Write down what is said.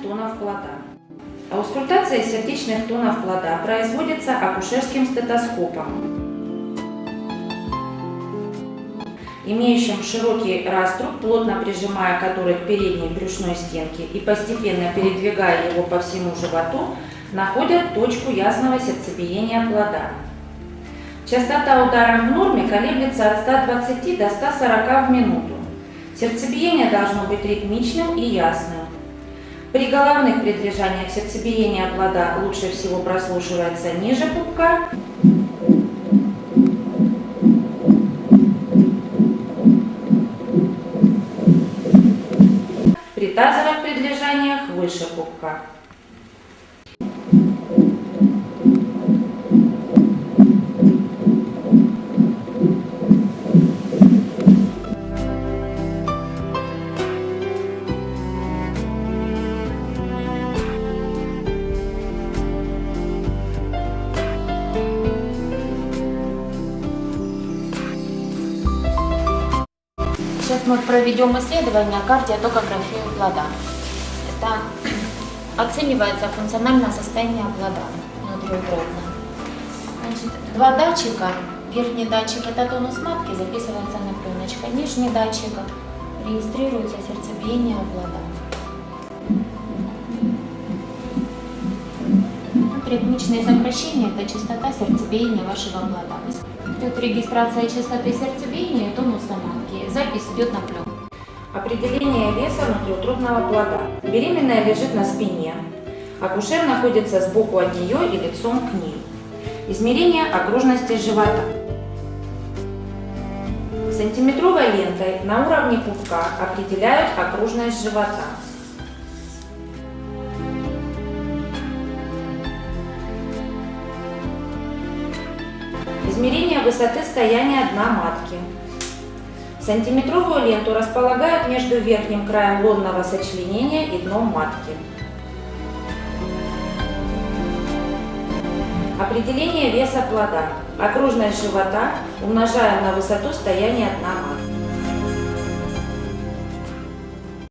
тонов плода. Аускультация сердечных тонов плода производится акушерским стетоскопом, имеющим широкий раструб, плотно прижимая который к передней брюшной стенке и постепенно передвигая его по всему животу, находят точку ясного сердцебиения плода. Частота ударов в норме колеблется от 120 до 140 в минуту. Сердцебиение должно быть ритмичным и ясным. При головных предлежаниях сердцебиение плода лучше всего прослушивается ниже пупка. При тазовых предлежаниях выше пупка. Сейчас мы проведем исследование кардиотокографии плода. Это оценивается функциональное состояние плода внутриутробно. Значит, два датчика. Верхний датчик — это тонус матки, записывается на пленочку. Нижний датчик регистрируется сердцебиение плода. Ритмичные сокращения — это частота сердцебиения вашего плода. Идет регистрация частоты сердцебиения и тонуса матки. Запись идет на пленку. Определение веса внутриутробного плода. Беременная лежит на спине. Акушер находится сбоку от нее и лицом к ней. Измерение окружности живота. Сантиметровой лентой на уровне пупка определяют окружность живота. Измерение высоты стояния дна матки. Сантиметровую ленту располагают между верхним краем лонного сочленения и дном матки. Определение веса плода. Окружность живота умножаем на высоту стояния дна матки.